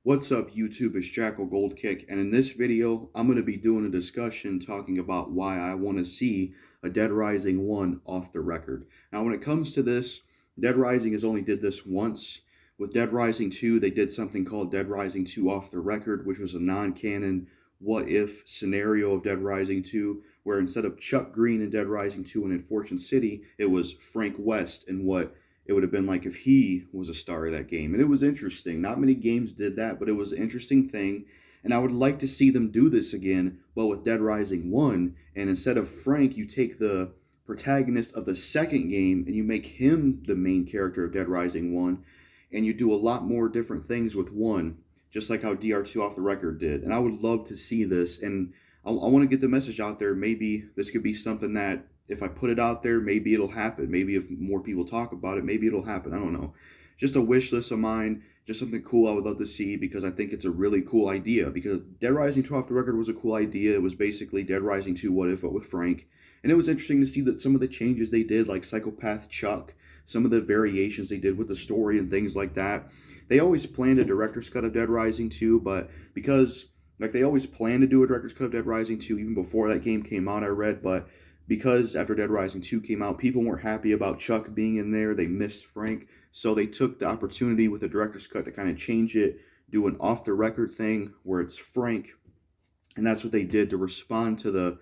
What's up, YouTube? It's JackalGoldKick, and in this video, I'm going to be doing a discussion talking about why I want to see a Dead Rising 1 off the record. Now, when it comes to this, Dead Rising has only did this once. With Dead Rising 2, they did something called Dead Rising 2 off the record, which was a non-canon what-if scenario of Dead Rising 2, where instead of Chuck Green in Dead Rising 2 and in Fortune City, it was Frank West in what it would have been like if he was a star of that game. And it was interesting. Not many games did that, but it was an interesting thing. And I would like to see them do this again, but with Dead Rising 1. And instead of Frank, you take the protagonist of the second game and you make him the main character of Dead Rising 1. And you do a lot more different things with 1, just like how DR2 off the record did. And I would love to see this. And I want to get the message out there. Maybe this could be something that if I put it out there, maybe it'll happen. Maybe if more people talk about it, maybe it'll happen. I don't know. Just a wish list of mine, just something cool I would love to see because I think it's a really cool idea. Because Dead Rising 2 off the record was a cool idea. It was basically Dead Rising 2 What If, but with Frank. And it was interesting to see that some of the changes they did, like Psychopath Chuck, some of the variations they did with the story and things like that. They always planned a director's cut of Dead Rising 2, but because like they always planned to do a director's cut of Dead Rising 2 even before that game came out, I read, but because after Dead Rising 2 came out, people weren't happy about Chuck being in there. They missed Frank. So they took the opportunity with the director's cut to kind of change it, do an off-the-record thing where it's Frank. And that's what they did to respond to the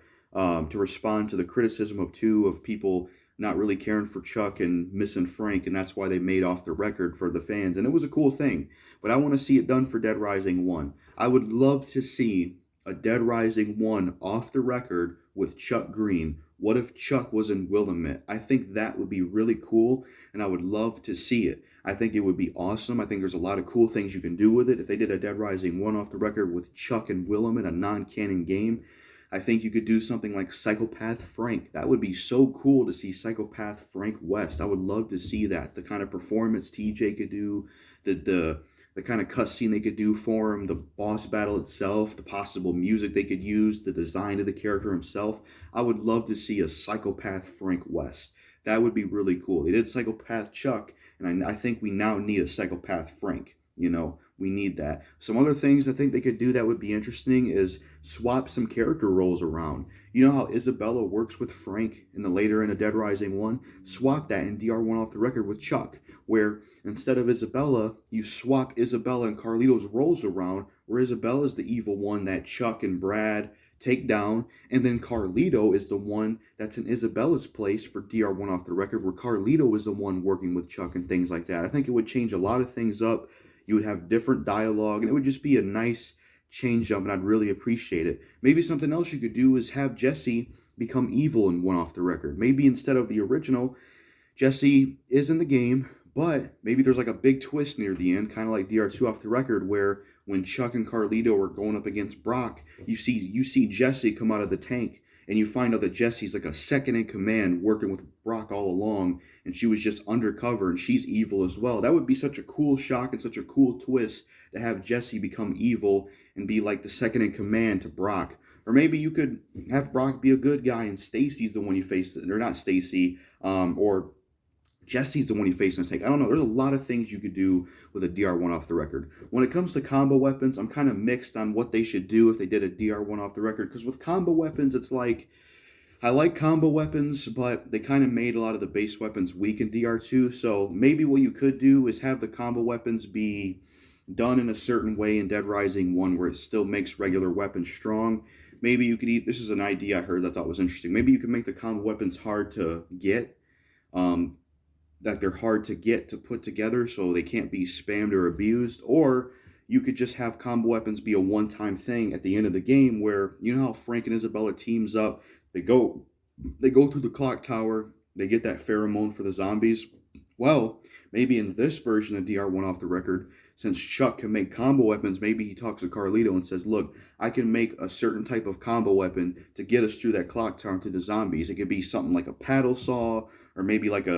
criticism of 2 of people not really caring for Chuck and missing Frank. And that's why they made off the record for the fans. And it was a cool thing. But I want to see it done for Dead Rising 1. I would love to see a Dead Rising 1 off the record with Chuck Green. What if Chuck was in Willamette? I think that would be really cool, and I would love to see it. I think it would be awesome. I think there's a lot of cool things you can do with it. If they did a Dead Rising 1 off the record with Chuck and Willamette, a non-canon game, I think you could do something like Psychopath Frank. That would be so cool to see Psychopath Frank West. I would love to see that. The kind of performance TJ could do, the kind of cutscene they could do for him, the boss battle itself, the possible music they could use, the design of the character himself. I would love to see a Psychopath Frank West. That would be really cool. They did Psychopath Chuck, and I think we now need a Psychopath Frank. We need that. Some other things I think they could do that would be interesting is swap some character roles around. You know how Isabella works with Frank in the later in a Dead Rising 1? Swap that in DR1 off the record with Chuck, where instead of Isabella, you swap Isabella and Carlito's roles around, where Isabella's the evil one that Chuck and Brad take down, and then Carlito is the one that's in Isabella's place for DR1 off the record, where Carlito is the one working with Chuck and things like that. I think it would change a lot of things up. You would have different dialogue, and it would just be a nice change up, and I'd really appreciate it. Maybe something else you could do is have Jesse become evil in one off the record. Maybe instead of the original, Jesse is in the game, but maybe there's like a big twist near the end, kind of like DR2 off the record, where when Chuck and Carlito are going up against Brock, you see Jesse come out of the tank, and you find out that Jesse's like a second in command working with Brock all along, and she was just undercover, and she's evil as well. That would be such a cool shock and such a cool twist to have Jesse become evil and be like the second in command to Brock. Or maybe you could have Brock be a good guy and Stacy's the one you face, or not Stacy, or Jesse's the one you face in the tank. I don't know. There's a lot of things you could do with a DR1 off the record. When it comes to combo weapons, I'm kind of mixed on what they should do if they did a DR1 off the record. Because with combo weapons, it's like, I like combo weapons, but they kind of made a lot of the base weapons weak in DR2. So maybe what you could do is have the combo weapons be done in a certain way in Dead Rising 1 where it still makes regular weapons strong. Maybe you could this is an idea I heard that I thought was interesting. Maybe you could make the combo weapons hard to get. That they're hard to get to put together so they can't be spammed or abused. Or you could just have combo weapons be a one-time thing at the end of the game where, you know how Frank and Isabella teams up, they go through the clock tower, they get that pheromone for the zombies. Well, maybe in this version of DR1 off the record, since Chuck can make combo weapons, maybe he talks to Carlito and says, look, I can make a certain type of combo weapon to get us through that clock tower and through the zombies. It could be something like a paddle saw, or maybe like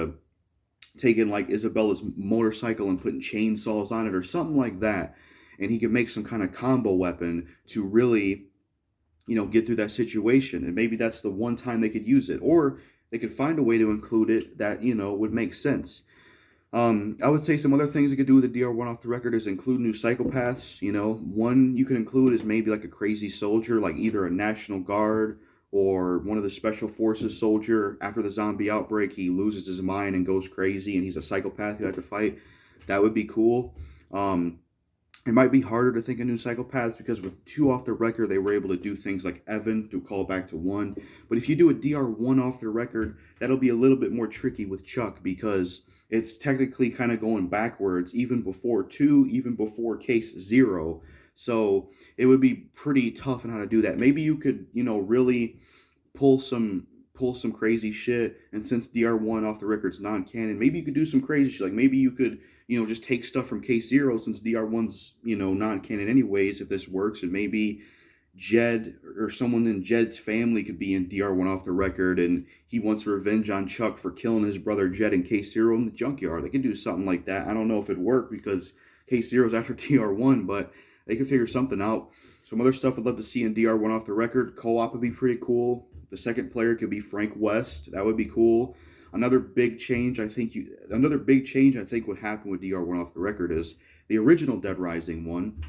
taking like Isabella's motorcycle and putting chainsaws on it or something like that. And he could make some kind of combo weapon to really, get through that situation. And maybe that's the one time they could use it. Or they could find a way to include it that, would make sense. I would say some other things you could do with the DR1 off the record is include new psychopaths. You know, one you can include is maybe like a crazy soldier, like either a National Guard or one of the Special Forces soldier. After the zombie outbreak, he loses his mind and goes crazy, and he's a psychopath you have to fight. That would be cool. Um, it might be harder to think of new psychopaths because with two off the record, they were able to do things like Evan to call back to one. But if you do a DR1 off the record, that'll be a little bit more tricky with Chuck because it's technically kind of going backwards, even before two, even before case zero. So it would be pretty tough on how to do that. Maybe you could, really pull some crazy shit. And since DR1 off the record's non-canon, maybe you could do some crazy shit. Like maybe you could, just take stuff from case zero since DR1's, non-canon anyways, if this works, and maybe Jed or someone in Jed's family could be in DR1 off the record, and he wants revenge on Chuck for killing his brother Jed in case zero in the junkyard. They could do something like that. I don't know if it'd work because case zero's after DR1, but they could figure something out. Some other stuff I'd love to see in DR1 off the record. Co-op would be pretty cool. The second player could be Frank West. That would be cool. Another big change I think would happen with DR1 off the record is the original Dead Rising one.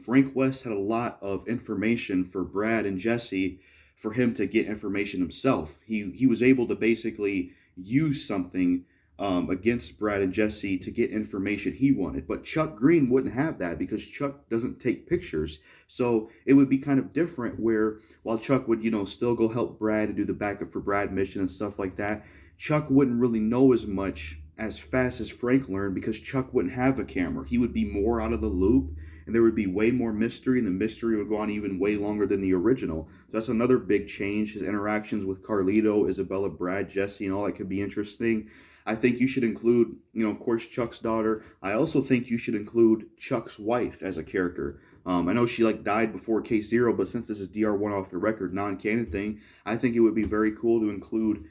Frank West had a lot of information for Brad and Jesse for him to get information himself. He was able to basically use something against Brad and Jesse to get information he wanted. But Chuck Green wouldn't have that because Chuck doesn't take pictures. So it would be kind of different where while Chuck would, still go help Brad and do the backup for Brad mission and stuff like that, Chuck wouldn't really know as much as fast as Frank learned because Chuck wouldn't have a camera. He would be more out of the loop and there would be way more mystery, and the mystery would go on even way longer than the original. So that's another big change. His interactions with Carlito, Isabella, Brad, Jesse, and all that could be interesting. I think you should include, of course, Chuck's daughter. I also think you should include Chuck's wife as a character. I know she died before case zero, but since this is DR1 off the record, non-canon thing, I think it would be very cool to include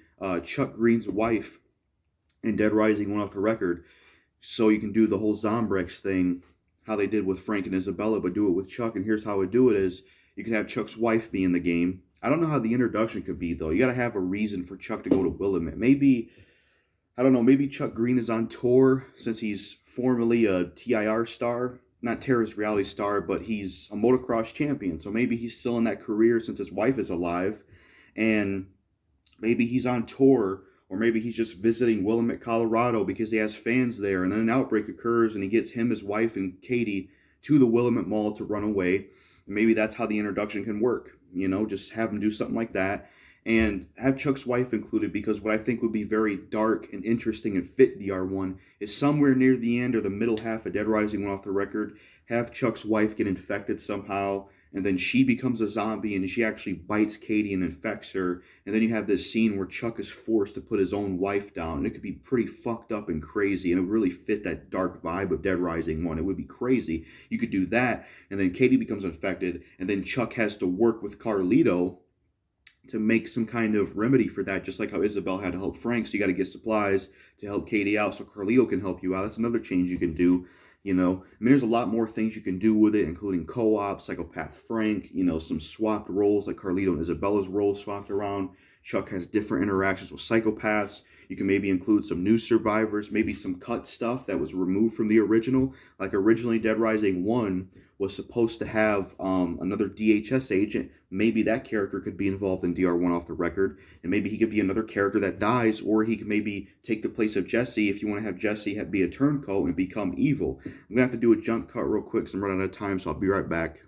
Chuck Green's wife in Dead Rising 1 off the record, so you can do the whole Zombrex thing, how they did with Frank and Isabella, but do it with Chuck. And here's how I would do it is you could have Chuck's wife be in the game. I don't know how the introduction could be, though. You got to have a reason for Chuck to go to Willamette. Maybe, I don't know, maybe Chuck Green is on tour since he's formerly a TIR star. Not terrorist reality star, but he's a motocross champion. So maybe he's still in that career since his wife is alive. And maybe he's on tour, or maybe he's just visiting Willamette, Colorado because he has fans there. And then an outbreak occurs and he gets him, his wife, and Katie to the Willamette Mall to run away. And maybe that's how the introduction can work. Just have him do something like that. And have Chuck's wife included because what I think would be very dark and interesting and fit DR1 is somewhere near the end or the middle half of Dead Rising 1 off the record, have Chuck's wife get infected somehow, and then she becomes a zombie and she actually bites Katie and infects her. And then you have this scene where Chuck is forced to put his own wife down. And it could be pretty fucked up and crazy, and it would really fit that dark vibe of Dead Rising 1. It would be crazy. You could do that, and then Katie becomes infected, and then Chuck has to work with Carlito to make some kind of remedy for that, just like how Isabel had to help Frank. So you got to get supplies to help Katie out so Carlito can help you out. That's another change you can do. There's a lot more things you can do with it, including co-op, Psychopath Frank, some swapped roles, like Carlito and Isabella's roles swapped around. Chuck has different interactions with psychopaths. You can maybe include some new survivors, maybe some cut stuff that was removed from the original. Like originally Dead Rising 1 was supposed to have another DHS agent. Maybe that character could be involved in DR1 off the record. And maybe he could be another character that dies, or he could maybe take the place of Jesse if you want to have Jesse be a turncoat and become evil. I'm going to have to do a jump cut real quick because I'm running out of time, so I'll be right back.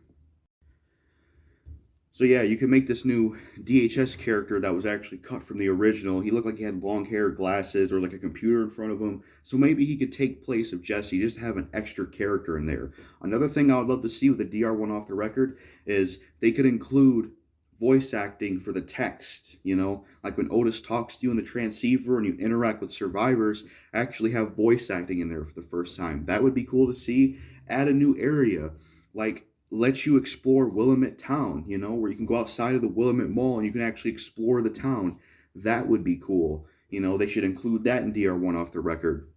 So yeah, you can make this new DHS character that was actually cut from the original. He looked like he had long hair, glasses, or like a computer in front of him. So maybe he could take place of Jesse, just have an extra character in there. Another thing I would love to see with the DR1 off the record is they could include voice acting for the text, like when Otis talks to you in the transceiver and you interact with survivors, actually have voice acting in there for the first time. That would be cool to see. Add a new area, like let you explore Willamette Town, where you can go outside of the Willamette Mall and you can actually explore the town. That would be cool. They should include that in DR1 off the record.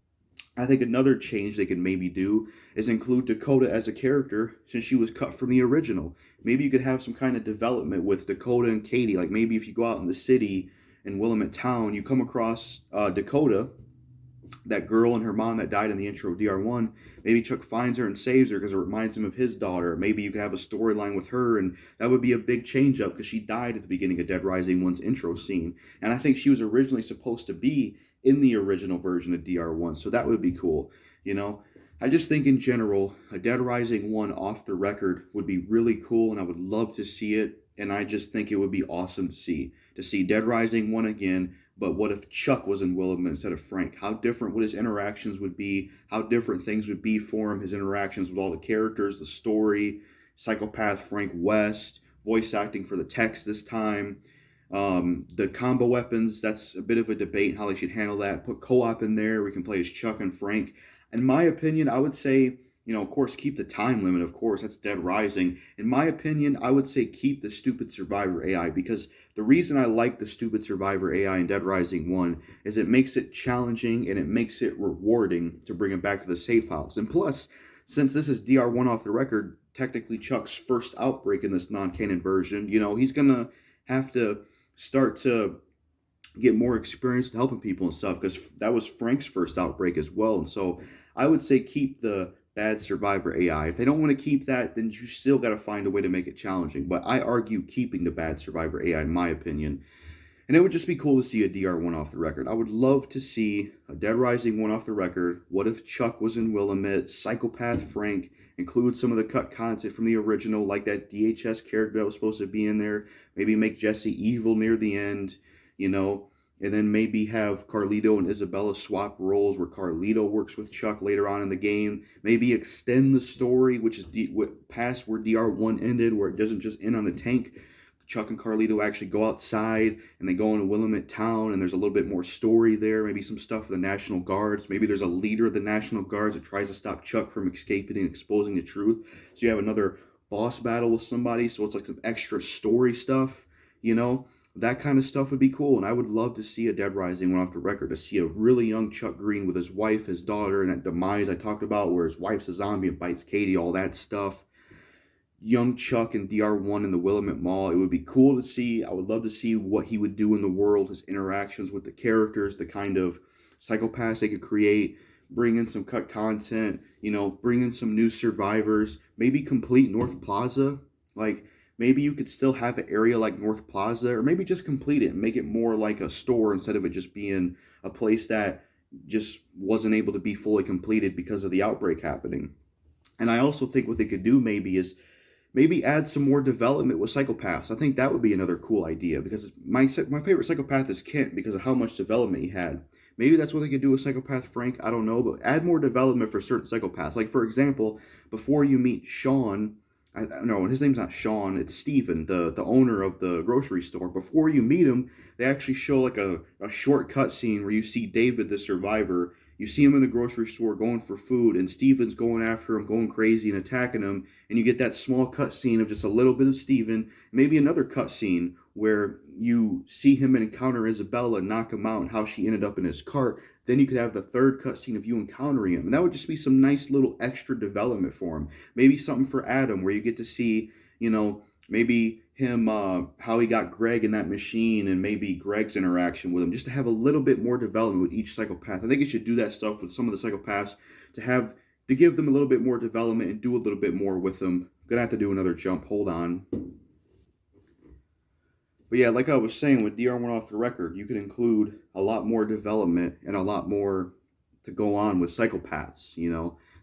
I think another change they could maybe do is include Dakota as a character since she was cut from the original. Maybe you could have some kind of development with Dakota and Katie. Like maybe if you go out in the city in Willamette Town, you come across Dakota that girl and her mom that died in the intro of DR1, maybe Chuck finds her and saves her because it reminds him of his daughter. Maybe you could have a storyline with her, and that would be a big change up because she died at the beginning of Dead Rising 1's intro scene. And I think she was originally supposed to be in the original version of DR1, so that would be cool, you know? I just think in general, a Dead Rising 1 off the record would be really cool, and I would love to see it, and I just think it would be awesome to see Dead Rising 1 again. But what if Chuck was in Willamette instead of Frank? How different would his interactions would be? How different things would be for him? His interactions with all the characters, the story, psychopath Frank West, voice acting for the text this time. The combo weapons, that's a bit of a debate how they should handle that. Put co-op in there. We can play as Chuck and Frank. In my opinion, I would say, of course, keep the time limit. Of course, that's Dead Rising. In my opinion, I would say keep the stupid survivor AI, because the reason I like the stupid survivor AI in Dead Rising 1 is it makes it challenging and it makes it rewarding to bring it back to the safe house. And plus, since this is DR1 off the record, technically Chuck's first outbreak in this non-canon version, he's going to have to start to get more experience helping people and stuff, because that was Frank's first outbreak as well. And so I would say keep the bad survivor AI. If they don't want to keep that, then you still got to find a way to make it challenging. But I argue keeping the bad survivor AI, in my opinion. And it would just be cool to see a DR1 off the record. I would love to see a Dead Rising 1 off the record. What if Chuck was in Willamette? Psychopath Frank. Include some of the cut content from the original, like that DHS character that was supposed to be in there. Maybe make Jesse evil near the end, and then maybe have Carlito and Isabella swap roles where Carlito works with Chuck later on in the game. Maybe extend the story, which is past where DR1 ended, where it doesn't just end on the tank. Chuck and Carlito actually go outside and they go into Willamette Town, and there's a little bit more story there. Maybe some stuff with the National Guards. Maybe there's a leader of the National Guards that tries to stop Chuck from escaping and exposing the truth. So you have another boss battle with somebody, so it's like some extra story stuff, That kind of stuff would be cool, and I would love to see a Dead Rising 1 off the record, to see a really young Chuck Green with his wife, his daughter, and that demise I talked about where his wife's a zombie and bites Katie, all that stuff. Young Chuck in DR1 in the Willamette Mall. It would be cool to see. I would love to see what he would do in the world, his interactions with the characters, the kind of psychopaths they could create, bring in some cut content, bring in some new survivors, maybe complete North Plaza. Like, maybe you could still have an area like North Plaza, or maybe just complete it and make it more like a store instead of it just being a place that just wasn't able to be fully completed because of the outbreak happening. And I also think what they could do is maybe add some more development with Psychopaths. I think that would be another cool idea, because my favorite Psychopath is Kent because of how much development he had. Maybe that's what they could do with Psychopath Frank, I don't know, but add more development for certain Psychopaths. Like, for example, before you meet Sean, no, his name's not Sean, it's Steven, the owner of the grocery store. Before you meet him, they actually show like a short cut scene where you see David, the survivor. You see him in the grocery store going for food, and Steven's going after him, going crazy and attacking him, and you get that small cut scene of just a little bit of Steven, maybe another cut scene where you see him encounter Isabella, knock him out, and how she ended up in his cart. Then you could have the third cut scene of you encountering him, and that would just be some nice little extra development for him. Maybe something for Adam where you get to see, maybe him, how he got Greg in that machine, and maybe Greg's interaction with him, just to have a little bit more development with each psychopath. I think you should do that stuff with some of the psychopaths to give them a little bit more development and do a little bit more with them. I'm gonna have to do another jump. Hold on. But yeah, like I was saying with DR1 off the record, you could include a lot more development and a lot more to go on with Psychopaths.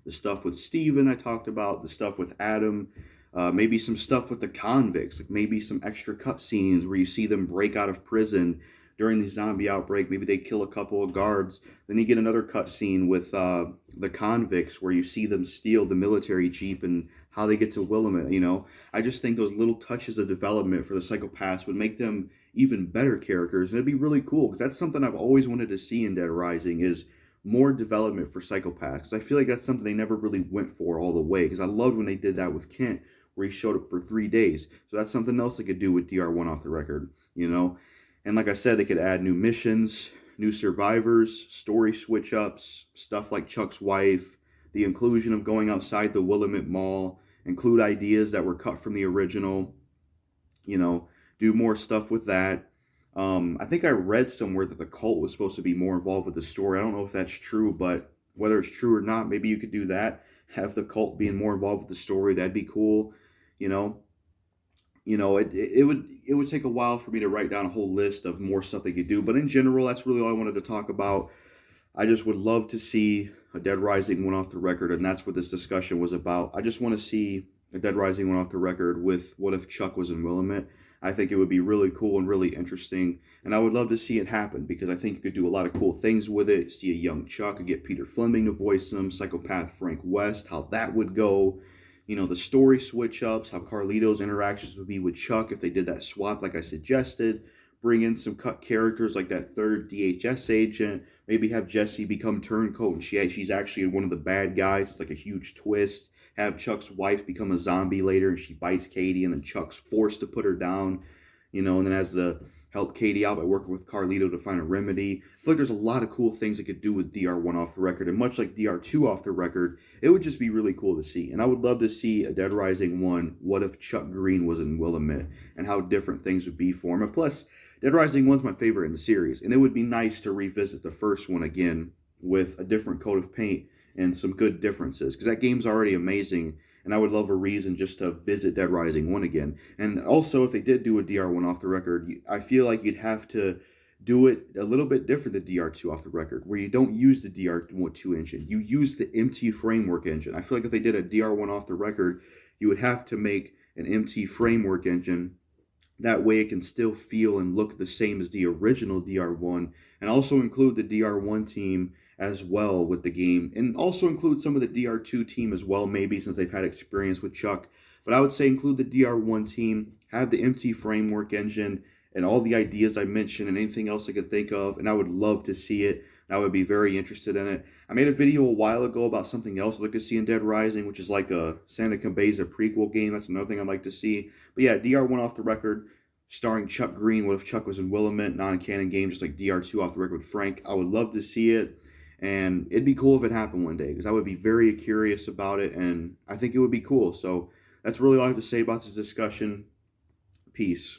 The stuff with Steven I talked about, the stuff with Adam. Maybe some stuff with the convicts, like maybe some extra cutscenes where you see them break out of prison during the zombie outbreak. Maybe they kill a couple of guards. Then you get another cutscene with the convicts where you see them steal the military jeep and how they get to Willamette. I just think those little touches of development for the Psychopaths would make them even better characters, and it'd be really cool, because that's something I've always wanted to see in Dead Rising, is more development for Psychopaths. Because I feel like that's something they never really went for all the way, because I loved when they did that with Kent, where he showed up for 3 days. So that's something else they could do with DR1 off the record, And like I said, they could add new missions, new survivors, story switch-ups, stuff like Chuck's wife, the inclusion of going outside the Willamette Mall, include ideas that were cut from the original, do more stuff with that. I think I read somewhere that the cult was supposed to be more involved with the story. I don't know if that's true, but whether it's true or not, maybe you could do that. Have the cult being more involved with the story. That'd be cool. You know, it would take a while for me to write down a whole list of more stuff they could do. But in general, that's really all I wanted to talk about. I just would love to see a Dead Rising one off the record, and that's what this discussion was about. I just want to see a Dead Rising one off the record with what if Chuck was in Willamette. I think it would be really cool and really interesting, and I would love to see it happen because I think you could do a lot of cool things with it. See a young Chuck, and get Peter Fleming to voice him, Psychopath Frank West, how that would go. The story switch ups, how Carlito's interactions would be with Chuck if they did that swap like I suggested. Bring in some cut characters like that third DHS agent. Maybe have Jessie become turncoat and she's actually one of the bad guys. It's like a huge twist. Have Chuck's wife become a zombie later and she bites Katie and then Chuck's forced to put her down, and then has to help Katie out by working with Carlito to find a remedy. I feel like there's a lot of cool things they could do with DR1 off the record, and much like DR2 off the record, it would just be really cool to see. And I would love to see a Dead Rising 1, what if Chuck Green was in Willamette, and how different things would be for him. And plus, Dead Rising 1's my favorite in the series, and it would be nice to revisit the first one again with a different coat of paint and some good differences, because that game's already amazing, and I would love a reason just to visit Dead Rising 1 again. And also, if they did do a DR1 off the record, I feel like you'd have to do it a little bit different than DR2 off the record, where you don't use the DR2 engine. You use the MT Framework engine. I feel like if they did a DR1 off the record, you would have to make an MT Framework engine. That way it can still feel and look the same as the original DR1, and also include the DR1 team as well with the game, and also include some of the DR2 team as well, maybe, since they've had experience with Chuck. But I would say include the DR1 team, have the MT Framework engine, and all the ideas I mentioned, and anything else I could think of, and I would love to see it. I would be very interested in it. I made a video a while ago about something else I'd like to see in Dead Rising, which is like a Santa Cabeza prequel game. That's another thing I'd like to see. But yeah, DR1 off the record, starring Chuck Green. What if Chuck was in Willamette? Non-canon game, just like DR2 off the record with Frank. I would love to see it. And it'd be cool if it happened one day, because I would be very curious about it, and I think it would be cool. So that's really all I have to say about this discussion. Peace.